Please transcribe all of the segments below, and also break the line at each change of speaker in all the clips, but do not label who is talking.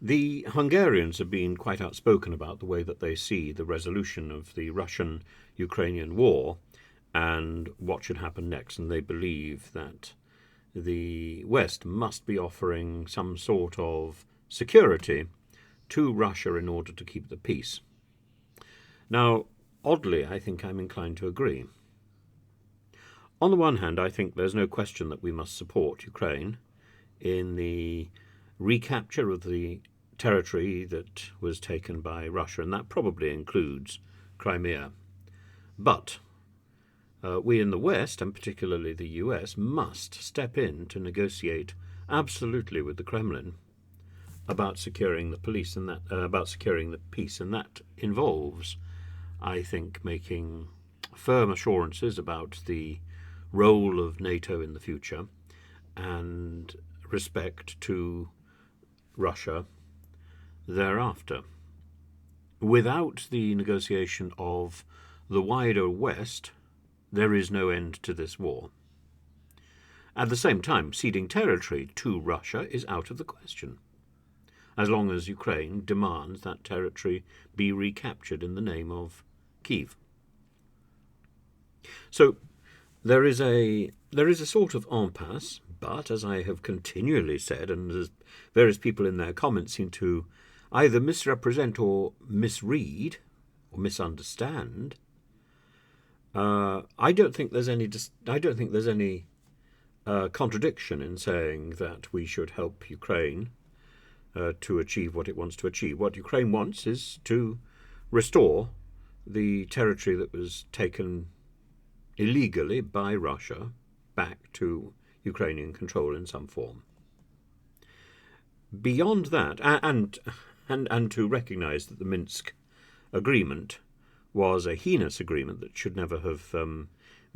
The Hungarians have been quite outspoken about the way that they see the resolution of the Russian-Ukrainian war and what should happen next, and they believe that the West must be offering some sort of security to Russia in order to keep the peace. Now, oddly, I think I'm inclined to agree. On the one hand, I think there's no question that we must support Ukraine in the recapture of the territory that was taken by Russia, and that probably includes Crimea. But we in the West, and particularly the US, must step in to negotiate absolutely with the Kremlin about securing the peace, and that involves, I think, making firm assurances about the role of NATO in the future and respect to Russia thereafter. Without the negotiation of the wider West, there is no end to this war. At the same time, ceding territory to Russia is out of the question, as long as Ukraine demands that territory be recaptured in the name of Kiev. So there is a sort of impasse, but as I have continually said, and as various people in their comments seem to either misrepresent or misread or misunderstand, I don't think there's any contradiction in saying that we should help Ukraine to achieve what it wants to achieve. What Ukraine wants is to restore the territory that was taken illegally by Russia back to Ukrainian control in some form. Beyond that, and to recognise that the Minsk agreement was a heinous agreement that should never have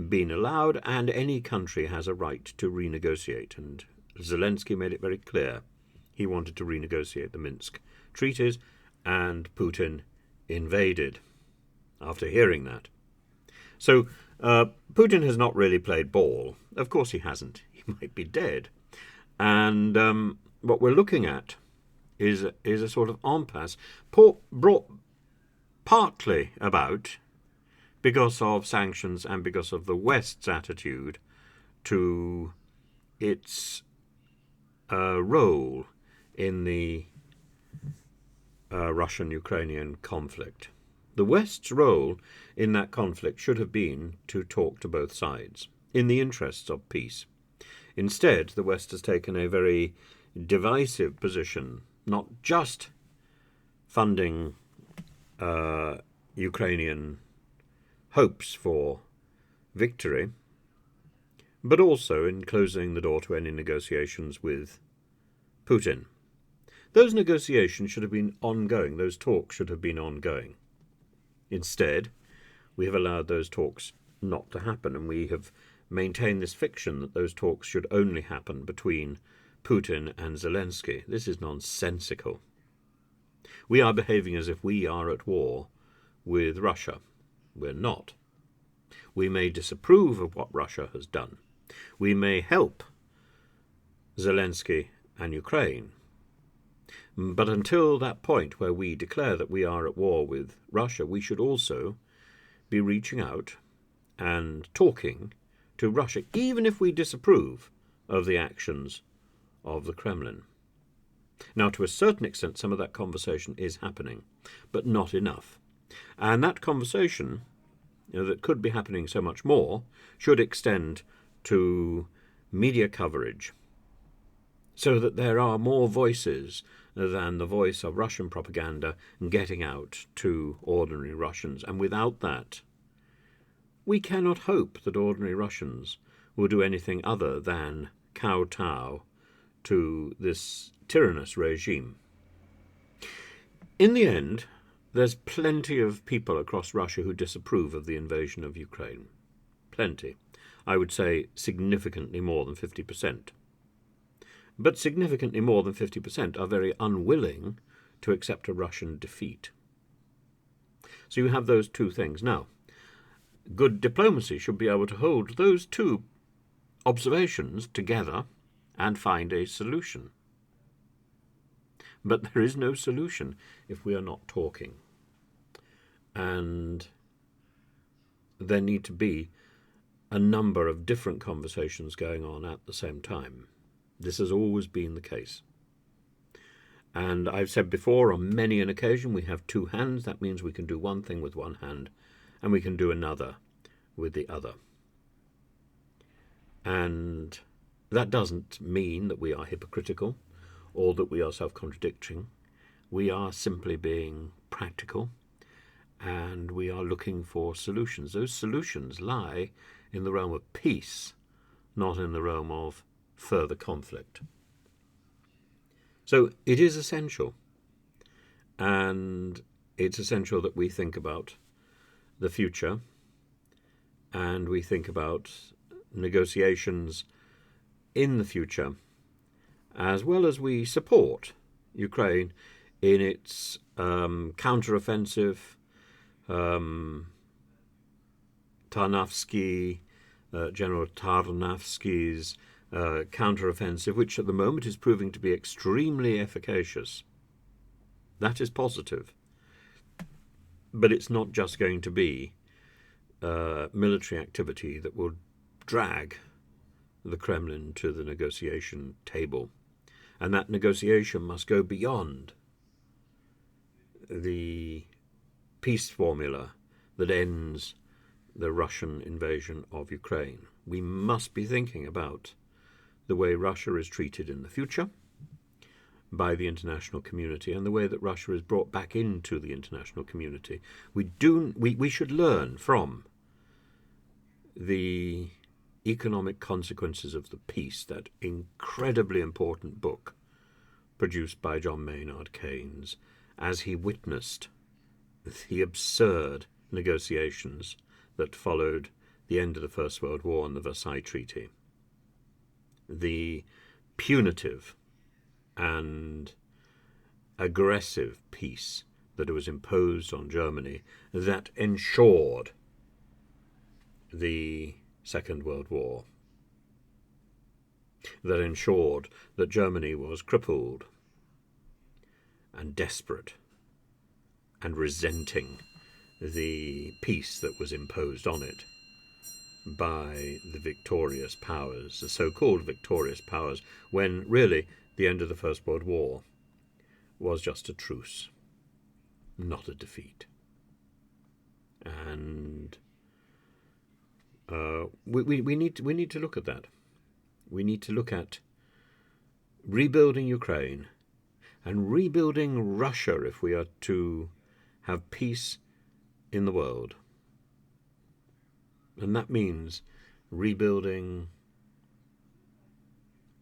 been allowed, and any country has a right to renegotiate. And Zelenskyy made it very clear he wanted to renegotiate the Minsk treaties, and Putin invaded after hearing that. So Putin has not really played ball. Of course he hasn't. He might be dead. And what we're looking at is a sort of impasse brought partly about because of sanctions and because of the West's attitude to its role in the Russian-Ukrainian conflict. The West's role in that conflict should have been to talk to both sides in the interests of peace. Instead, the West has taken a very divisive position, not just funding Ukrainian hopes for victory, but also in closing the door to any negotiations with Putin. Those negotiations should have been ongoing. Those talks should have been ongoing. Instead, we have allowed those talks not to happen, and we have maintained this fiction that those talks should only happen between Putin and Zelenskyy. This is nonsensical. We are behaving as if we are at war with Russia. We're not. We may disapprove of what Russia has done. We may help Zelenskyy and Ukraine. But until that point where we declare that we are at war with Russia, we should also be reaching out and talking to Russia, even if we disapprove of the actions of the Kremlin. Now, to a certain extent, some of that conversation is happening, but not enough. And that conversation, that could be happening so much more, should extend to media coverage, so that there are more voices than the voice of Russian propaganda getting out to ordinary Russians. And without that, we cannot hope that ordinary Russians will do anything other than kowtow to this tyrannous regime. In the end, there's plenty of people across Russia who disapprove of the invasion of Ukraine. Plenty. I would say significantly more than 50%. But significantly more than 50% are very unwilling to accept a Russian defeat. So you have those two things. Now, good diplomacy should be able to hold those two observations together and find a solution. But there is no solution if we are not talking. And there need to be a number of different conversations going on at the same time. This has always been the case. And I've said before, on many an occasion, we have two hands. That means we can do one thing with one hand, and we can do another with the other. And that doesn't mean that we are hypocritical or that we are self-contradicting. We are simply being practical, and we are looking for solutions. Those solutions lie in the realm of peace, not in the realm of further conflict. So it is essential, and it's essential that we think about the future, and we think about negotiations in the future, as well as we support Ukraine in its counteroffensive, General Tarnavsky's counteroffensive, which at the moment is proving to be extremely efficacious. That is positive. But it's not just going to be military activity that will drag the Kremlin to the negotiation table. And that negotiation must go beyond the peace formula that ends the Russian invasion of Ukraine. We must be thinking about the way Russia is treated in the future by the international community and the way that Russia is brought back into the international community. We should learn from the economic consequences of the peace, that incredibly important book produced by John Maynard Keynes, as he witnessed the absurd negotiations that followed the end of the First World War and the Versailles Treaty. The punitive and aggressive peace that was imposed on Germany that ensured the Second World War, that ensured that Germany was crippled and desperate and resenting the peace that was imposed on it by the victorious powers, the so-called victorious powers, when really the end of the First World War was just a truce, not a defeat. And we need to look at that. We need to look at rebuilding Ukraine and rebuilding Russia if we are to have peace in the world. And that means rebuilding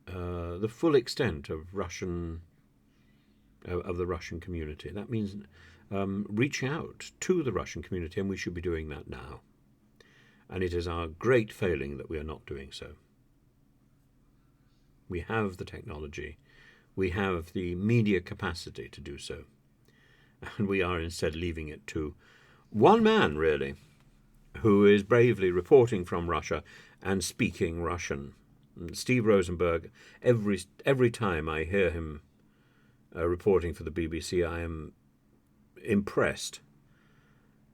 the full extent of the Russian community. That means reaching out to the Russian community, and we should be doing that now. And it is our great failing that we are not doing so. We have the technology, we have the media capacity to do so, and we are instead leaving it to one man, really, who is bravely reporting from Russia and speaking Russian. Steve Rosenberg, every time I hear him reporting for the BBC, I am impressed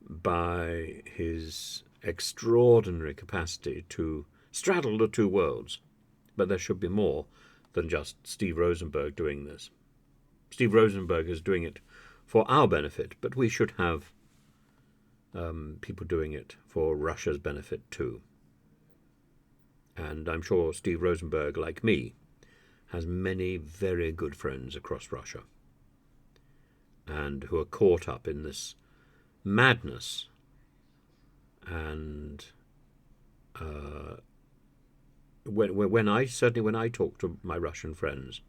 by his extraordinary capacity to straddle the two worlds. But there should be more than just Steve Rosenberg doing this. Steve Rosenberg is doing it for our benefit, but we should have people doing it for Russia's benefit too. And I'm sure Steve Rosenberg, like me, has many very good friends across Russia, and who are caught up in this madness. And when I talk to my Russian friends,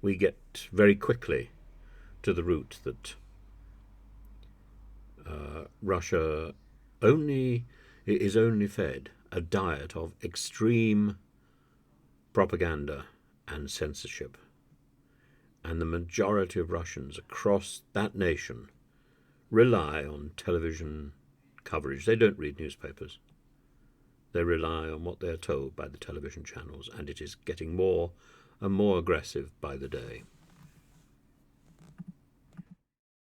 we get very quickly to the root that Russia is only fed a diet of extreme propaganda and censorship. And the majority of Russians across that nation rely on television coverage. They don't read newspapers. They rely on what they're told by the television channels, and it is getting more and more aggressive by the day.